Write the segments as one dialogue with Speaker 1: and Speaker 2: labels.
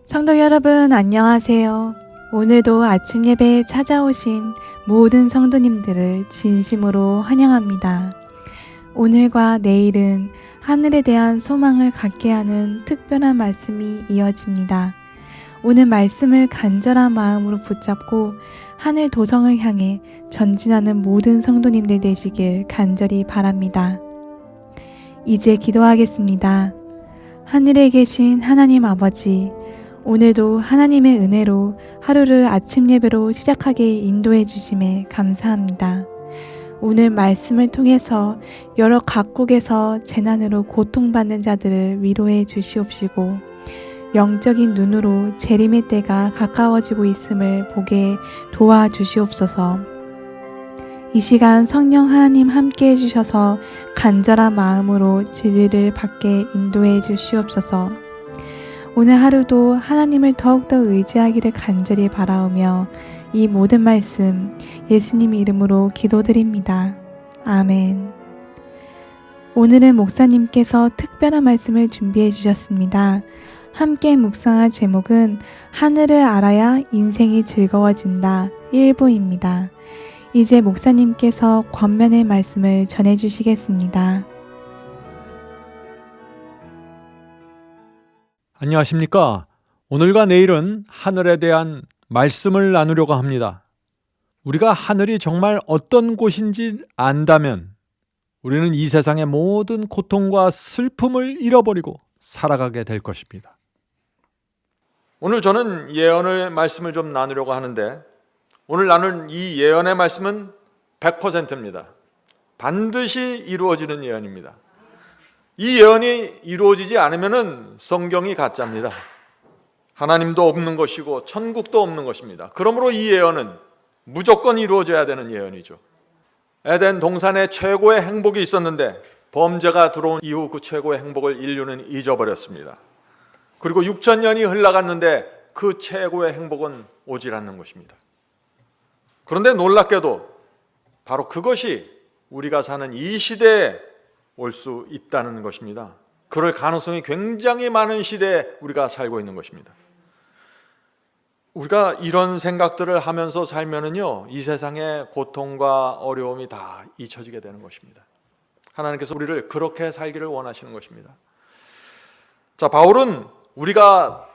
Speaker 1: 성도 여러분, 안녕하세요. 오늘도 아침 예배에 찾아오신 모든 성도님들을 진심으로 환영합니다. 오늘과 내일은 하늘에 대한 소망을 갖게 하는 특별한 말씀이 이어집니다. 오늘 말씀을 간절한 마음으로 붙잡고 하늘 도성을 향해 전진하는 모든 성도님들 되시길 간절히 바랍니다. 이제 기도하겠습니다. 하늘에 계신 하나님 아버지, 오늘도 하나님의 은혜로 하루를 아침 예배로 시작하게 인도해 주심에 감사합니다. 오늘 말씀을 통해서 여러 각국에서 재난으로 고통받는 자들을 위로해 주시옵시고 영적인 눈으로 재림의 때가 가까워지고 있음을 보게 도와주시옵소서. 이 시간 성령 하나님 함께 해주셔서 간절한 마음으로 진리를 받게 인도해 주시옵소서. 오늘 하루도 하나님을 더욱더 의지하기를 간절히 바라오며 이 모든 말씀 예수님 이름으로 기도드립니다. 아멘. 오늘은 목사님께서 특별한 말씀을 준비해 주셨습니다. 함께 묵상할 제목은 하늘을 알아야 인생이 즐거워진다 1부입니다. 이제 목사님께서 권면의 말씀을 전해 주시겠습니다.
Speaker 2: 안녕하십니까? 오늘과 내일은 하늘에 대한 말씀을 나누려고 합니다. 우리가 하늘이 정말 어떤 곳인지 안다면 우리는 이 세상의 모든 고통과 슬픔을 잃어버리고 살아가게 될 것입니다. 오늘 저는 예언의 말씀을 좀 나누려고 하는데 오늘 나눌 이 예언의 말씀은 100%입니다. 반드시 이루어지는 예언입니다. 이 예언이 이루어지지 않으면 성경이 가짜입니다. 하나님도 없는 것이고 천국도 없는 것입니다. 그러므로 이 예언은 무조건 이루어져야 되는 예언이죠. 에덴 동산에 최고의 행복이 있었는데 범죄가 들어온 이후 그 최고의 행복을 인류는 잊어버렸습니다. 그리고 6,000년이 흘러갔는데 그 최고의 행복은 오질 않는 것입니다. 그런데 놀랍게도 바로 그것이 우리가 사는 이 시대에 올 수 있다는 것입니다. 그럴 가능성이 굉장히 많은 시대에 우리가 살고 있는 것입니다. 우리가 이런 생각들을 하면서 살면은요, 이 세상의 고통과 어려움이 다 잊혀지게 되는 것입니다. 하나님께서 우리를 그렇게 살기를 원하시는 것입니다. 자, 바울은 우리가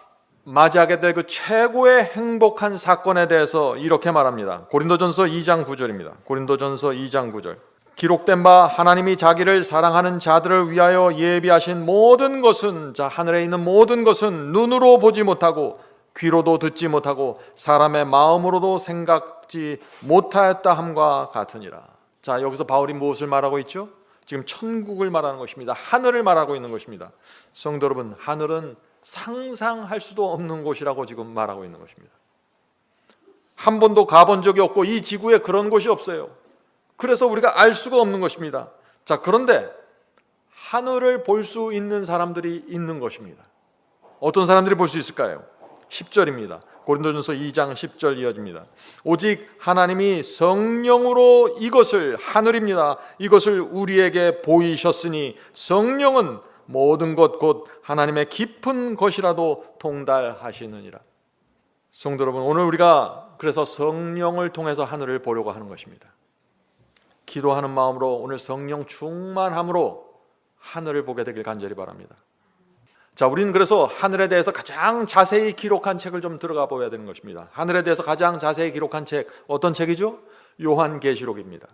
Speaker 2: 맞이하게 될 그 최고의 행복한 사건에 대해서 이렇게 말합니다. 고린도전서 2장 9절입니다. 고린도전서 2장 9절. 기록된 바 하나님이 자기를 사랑하는 자들을 위하여 예비하신 모든 것은, 자, 하늘에 있는 모든 것은 눈으로 보지 못하고 귀로도 듣지 못하고 사람의 마음으로도 생각지 못하였다 함과 같으니라. 자, 여기서 바울이 무엇을 말하고 있죠? 지금 천국을 말하는 것입니다. 하늘을 말하고 있는 것입니다. 성도 여러분, 하늘은 상상할 수도 없는 곳이라고 지금 말하고 있는 것입니다. 한 번도 가본 적이 없고 이 지구에 그런 곳이 없어요. 그래서 우리가 알 수가 없는 것입니다. 자, 그런데 하늘을 볼 수 있는 사람들이 있는 것입니다. 어떤 사람들이 볼 수 있을까요? 10절입니다. 고린도전서 2장 10절 이어집니다. 오직 하나님이 성령으로 이것을, 하늘입니다, 이것을 우리에게 보이셨으니 성령은 모든 것 곧 하나님의 깊은 것이라도 통달하시느니라. 성도 여러분, 오늘 우리가 그래서 성령을 통해서 하늘을 보려고 하는 것입니다. 기도하는 마음으로 오늘 성령 충만함으로 하늘을 보게 되길 간절히 바랍니다. 자, 우리는 그래서 하늘에 대해서 가장 자세히 기록한 책을 좀 들어가 보아야 되는 것입니다. 하늘에 대해서 가장 자세히 기록한 책, 어떤 책이죠? 요한계시록입니다.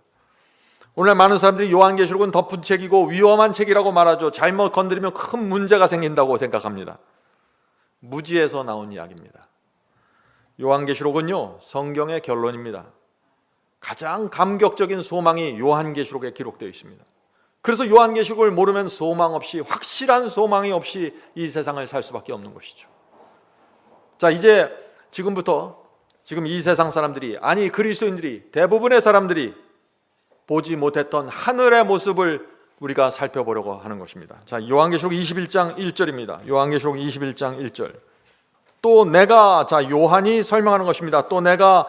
Speaker 2: 오늘 많은 사람들이 요한계시록은 덮은 책이고 위험한 책이라고 말하죠. 잘못 건드리면 큰 문제가 생긴다고 생각합니다. 무지에서 나온 이야기입니다. 요한계시록은요, 성경의 결론입니다. 가장 감격적인 소망이 요한계시록에 기록되어 있습니다. 그래서 요한계시록을 모르면 소망 없이, 확실한 소망이 없이 이 세상을 살 수밖에 없는 것이죠. 자, 이제 지금부터 지금 이 세상 사람들이, 아니 그리스도인들이, 대부분의 사람들이 보지 못했던 하늘의 모습을 우리가 살펴보려고 하는 것입니다. 자, 요한계시록 21장 1절입니다. 요한계시록 21장 1절. 또 내가, 자, 요한이 설명하는 것입니다. 또 내가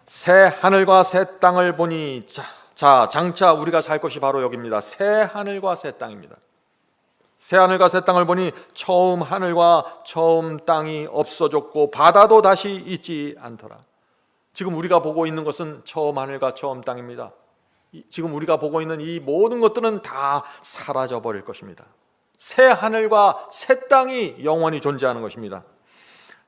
Speaker 2: 새 하늘과 새 땅을 보니, 자, 장차 우리가 살 것이 바로 여기입니다. 새 하늘과 새 땅입니다. 새 하늘과 새 땅을 보니 처음 하늘과 처음 땅이 없어졌고 바다도 다시 있지 않더라. 지금 우리가 보고 있는 것은 처음 하늘과 처음 땅입니다. 지금 우리가 보고 있는 이 모든 것들은 다 사라져 버릴 것입니다. 새 하늘과 새 땅이 영원히 존재하는 것입니다.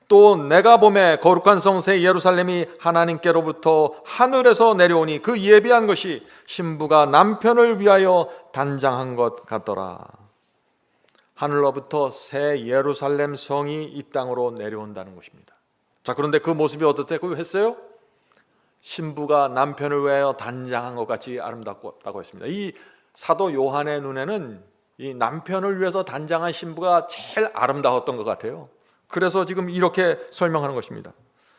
Speaker 2: 또 내가 보매 거룩한 성 새 예루살렘이 하나님께로부터 하늘에서 내려오니 그 예비한 것이 신부가 남편을 위하여 단장한 것 같더라. 하늘로부터 새 예루살렘 성이 이 땅으로 내려온다는 것입니다. 자, 그런데 그 모습이 어떻다고 했어요? 신부가 남편을 위하여 단장한 것 같이 아름답다고 했습니다. 이 사도 요한의 눈에는 이 남편을 위해서 단장한 신부가 제일 아름다웠던 것 같아요. 그래서 지금 이렇게 설명하는 것입니다.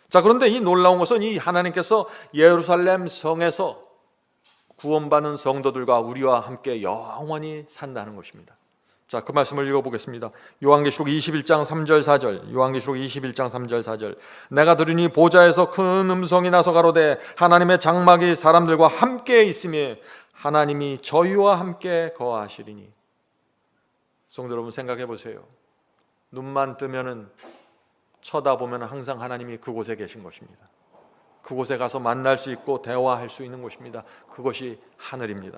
Speaker 2: 자, 그런데 이 놀라운 것은 이 하나님께서 예루살렘 성에서 구원받는 성도들과 우리와 함께 영원히 산다는 것입니다. 자, 그 말씀을 읽어보겠습니다. 요한계시록 21장 3절 4절. 요한계시록 21장 3절 4절. 내가 들으니 보좌에서 큰 음성이 나서 가로되 하나님의 장막이 사람들과 함께 있으며 하나님이 저희와 함께 거하시리니. 성도 여러분, 생각해 보세요. 눈만 뜨면은 쳐다보면 항상 하나님이 그곳에 계신 것입니다. 그곳에 가서 만날 수 있고 대화할 수 있는 곳입니다. 그것이 하늘입니다.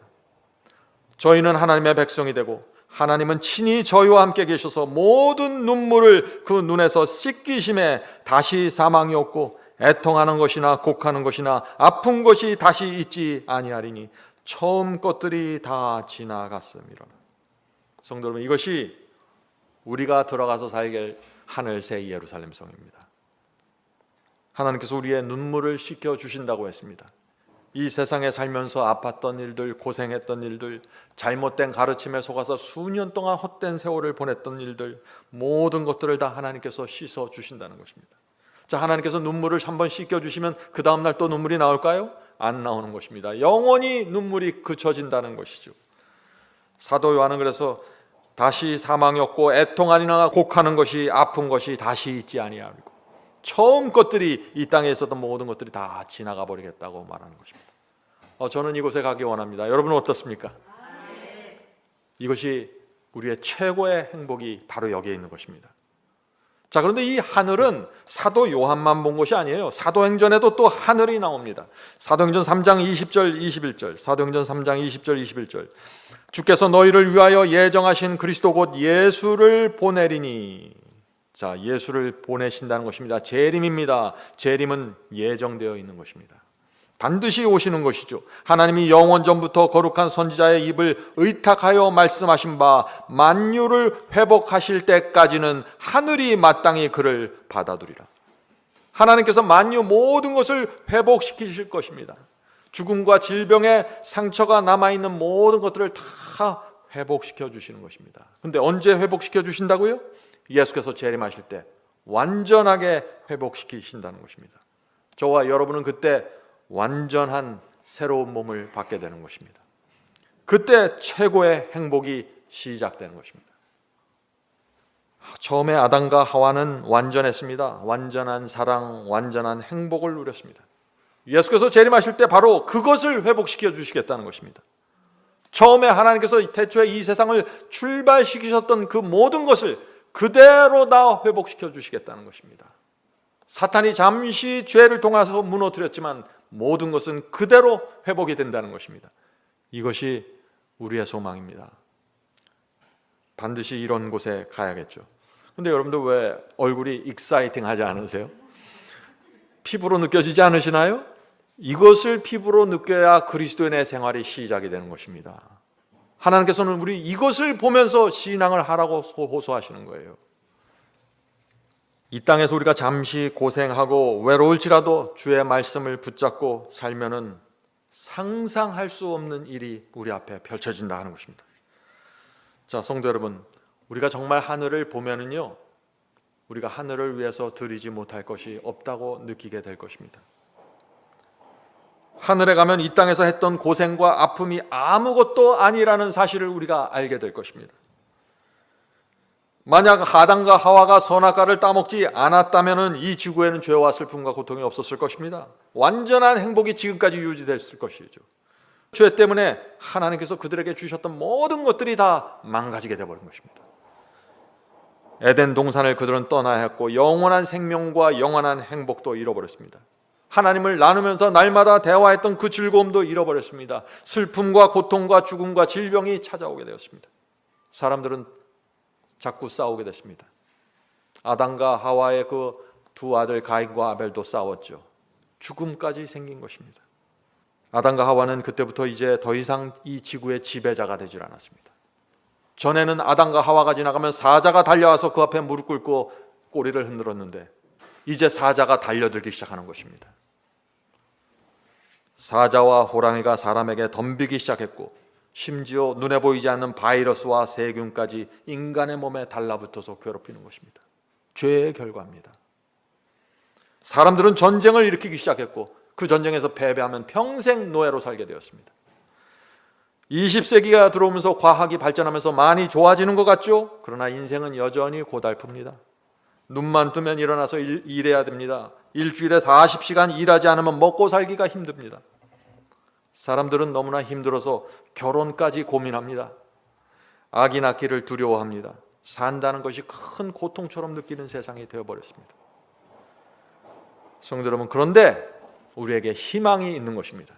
Speaker 2: 저희는 하나님의 백성이 되고 하나님은 친히 저희와 함께 계셔서 모든 눈물을 그 눈에서 씻기심에 다시 사망이 없고 애통하는 것이나 곡하는 것이나 아픈 것이 다시 있지 아니하리니 처음 것들이 다 지나갔음이로라. 성도 여러분, 이것이 우리가 들어가서 살게 할 하늘 새 예루살렘 성입니다. 하나님께서 우리의 눈물을 씻겨 주신다고 했습니다. 이 세상에 살면서 아팠던 일들, 고생했던 일들, 잘못된 가르침에 속아서 수년 동안 헛된 세월을 보냈던 일들, 모든 것들을 다 하나님께서 씻어 주신다는 것입니다. 자, 하나님께서 눈물을 한번 씻겨 주시면 그 다음날 또 눈물이 나올까요? 안 나오는 것입니다. 영원히 눈물이 그쳐진다는 것이죠. 사도 요한은 그래서 다시 사망이 없고 애통하니나 곡하는 것이 아픈 것이 다시 있지 아니하리고 처음 것들이 이 땅에 있었던 모든 것들이 다 지나가 버리겠다고 말하는 것입니다. 저는 이곳에 가기 원합니다. 여러분은 어떻습니까? 이것이 우리의 최고의 행복이 바로 여기에 있는 것입니다. 자, 그런데 이 하늘은 사도 요한만 본 것이 아니에요. 사도행전에도 또 하늘이 나옵니다. 사도행전 3장 20절 21절. 사도행전 3장 20절 21절. 주께서 너희를 위하여 예정하신 그리스도 곧 예수를 보내리니. 자, 예수를 보내신다는 것입니다. 재림입니다. 재림은 예정되어 있는 것입니다. 반드시 오시는 것이죠. 하나님이 영원 전부터 거룩한 선지자의 입을 의탁하여 말씀하신 바 만유를 회복하실 때까지는 하늘이 마땅히 그를 받아두리라. 하나님께서 만유 모든 것을 회복시키실 것입니다. 죽음과 질병의 상처가 남아있는 모든 것들을 다 회복시켜 주시는 것입니다. 그런데 언제 회복시켜 주신다고요? 예수께서 재림하실 때 완전하게 회복시키신다는 것입니다. 저와 여러분은 그때 완전한 새로운 몸을 받게 되는 것입니다. 그때 최고의 행복이 시작되는 것입니다. 처음에 아담과 하와는 완전했습니다. 완전한 사랑, 완전한 행복을 누렸습니다. 예수께서 재림하실 때 바로 그것을 회복시켜 주시겠다는 것입니다. 처음에 하나님께서 태초에 이 세상을 출발시키셨던 그 모든 것을 그대로 다 회복시켜 주시겠다는 것입니다. 사탄이 잠시 죄를 통해서 무너뜨렸지만 모든 것은 그대로 회복이 된다는 것입니다. 이것이 우리의 소망입니다. 반드시 이런 곳에 가야겠죠. 그런데 여러분들 왜 얼굴이 익사이팅 하지 않으세요? 피부로 느껴지지 않으시나요? 이것을 피부로 느껴야 그리스도인의 생활이 시작이 되는 것입니다. 하나님께서는 우리 이것을 보면서 신앙을 하라고 호소하시는 거예요. 이 땅에서 우리가 잠시 고생하고 외로울지라도 주의 말씀을 붙잡고 살면은 상상할 수 없는 일이 우리 앞에 펼쳐진다 하는 것입니다. 자, 성도 여러분, 우리가 정말 하늘을 보면은요, 우리가 하늘을 위해서 드리지 못할 것이 없다고 느끼게 될 것입니다. 하늘에 가면 이 땅에서 했던 고생과 아픔이 아무것도 아니라는 사실을 우리가 알게 될 것입니다. 만약 아담과 하와가 선악과를 따먹지 않았다면 이 지구에는 죄와 슬픔과 고통이 없었을 것입니다. 완전한 행복이 지금까지 유지됐을 것이죠. 죄 때문에 하나님께서 그들에게 주셨던 모든 것들이 다 망가지게 되어버린 것입니다. 에덴 동산을 그들은 떠나야 했고 영원한 생명과 영원한 행복도 잃어버렸습니다. 하나님을 나누면서 날마다 대화했던 그 즐거움도 잃어버렸습니다. 슬픔과 고통과 죽음과 질병이 찾아오게 되었습니다. 사람들은 자꾸 싸우게 됐습니다. 아담과 하와의 그 두 아들 가인과 아벨도 싸웠죠. 죽음까지 생긴 것입니다. 아담과 하와는 그때부터 이제 더 이상 이 지구의 지배자가 되질 않았습니다. 전에는 아담과 하와가 지나가면 사자가 달려와서 그 앞에 무릎 꿇고 꼬리를 흔들었는데 이제 사자가 달려들기 시작하는 것입니다. 사자와 호랑이가 사람에게 덤비기 시작했고 심지어 눈에 보이지 않는 바이러스와 세균까지 인간의 몸에 달라붙어서 괴롭히는 것입니다. 죄의 결과입니다. 사람들은 전쟁을 일으키기 시작했고 그 전쟁에서 패배하면 평생 노예로 살게 되었습니다. 20세기가 들어오면서 과학이 발전하면서 많이 좋아지는 것 같죠? 그러나 인생은 여전히 고달픕니다. 눈만 뜨면 일어나서 일해야 됩니다. 일주일에 40시간 일하지 않으면 먹고 살기가 힘듭니다. 사람들은 너무나 힘들어서 결혼까지 고민합니다. 아기 낳기를 두려워합니다. 산다는 것이 큰 고통처럼 느끼는 세상이 되어버렸습니다. 성도 여러분, 그런데 우리에게 희망이 있는 것입니다.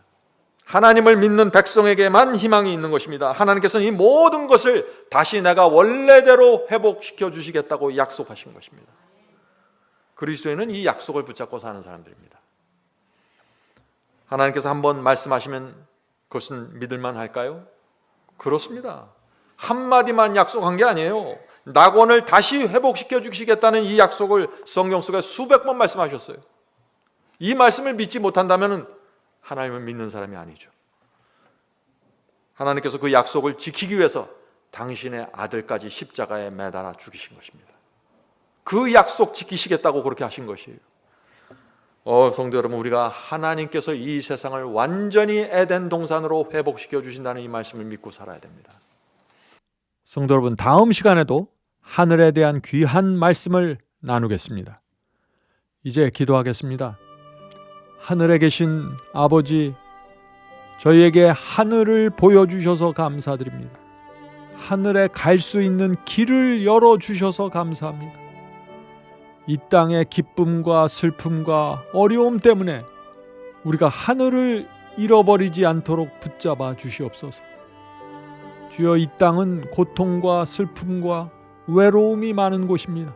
Speaker 2: 하나님을 믿는 백성에게만 희망이 있는 것입니다. 하나님께서는 이 모든 것을 다시 내가 원래대로 회복시켜 주시겠다고 약속하신 것입니다. 그리스도인은 이 약속을 붙잡고 사는 사람들입니다. 하나님께서 한번 말씀하시면 그것은 믿을만 할까요? 그렇습니다. 한마디만 약속한 게 아니에요. 낙원을 다시 회복시켜 주시겠다는 이 약속을 성경 속에 수백 번 말씀하셨어요. 이 말씀을 믿지 못한다면 하나님을 믿는 사람이 아니죠. 하나님께서 그 약속을 지키기 위해서 당신의 아들까지 십자가에 매달아 죽이신 것입니다. 그 약속 지키시겠다고 그렇게 하신 것이에요. 성도 여러분, 우리가 하나님께서 이 세상을 완전히 에덴 동산으로 회복시켜 주신다는 이 말씀을 믿고 살아야 됩니다.
Speaker 3: 성도 여러분, 다음 시간에도 하늘에 대한 귀한 말씀을 나누겠습니다. 이제 기도하겠습니다. 하늘에 계신 아버지, 저희에게 하늘을 보여주셔서 감사드립니다. 하늘에 갈 수 있는 길을 열어주셔서 감사합니다. 이 땅의 기쁨과 슬픔과 어려움 때문에 우리가 하늘을 잃어버리지 않도록 붙잡아 주시옵소서. 주여, 이 땅은 고통과 슬픔과 외로움이 많은 곳입니다.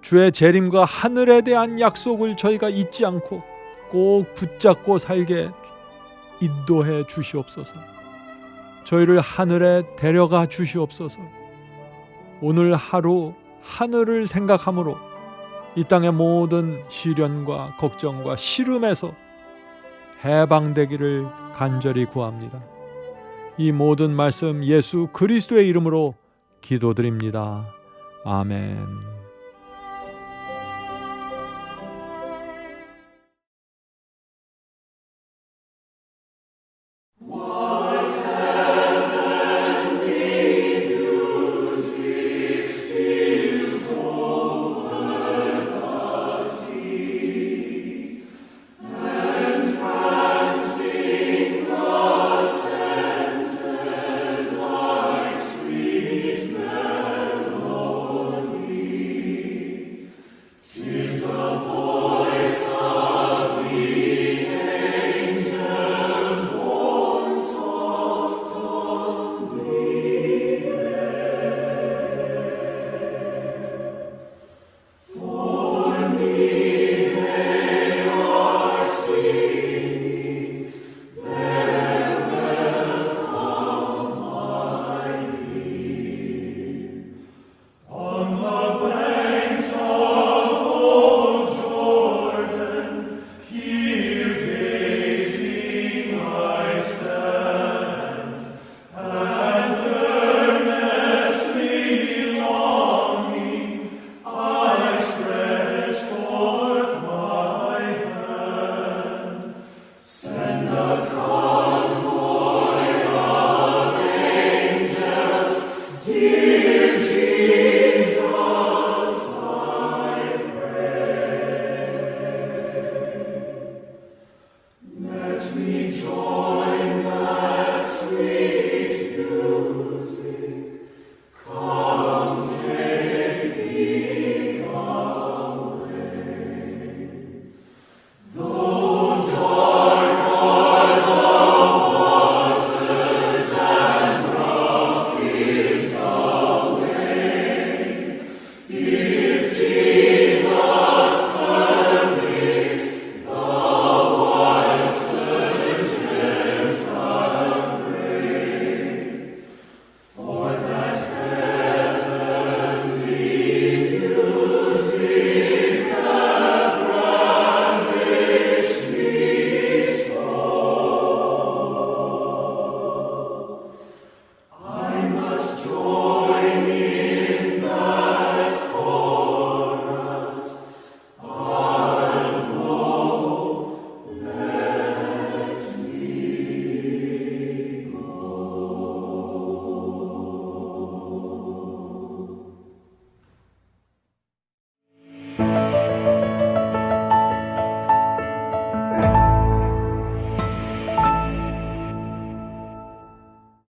Speaker 3: 주의 재림과 하늘에 대한 약속을 저희가 잊지 않고 꼭 붙잡고 살게 인도해 주시옵소서. 저희를 하늘에 데려가 주시옵소서. 오늘 하루 하늘을 생각함으로 이 땅의 모든 시련과 걱정과 시름에서 해방되기를 간절히 구합니다. 이 모든 말씀 예수 그리스도의 이름으로 기도드립니다. 아멘.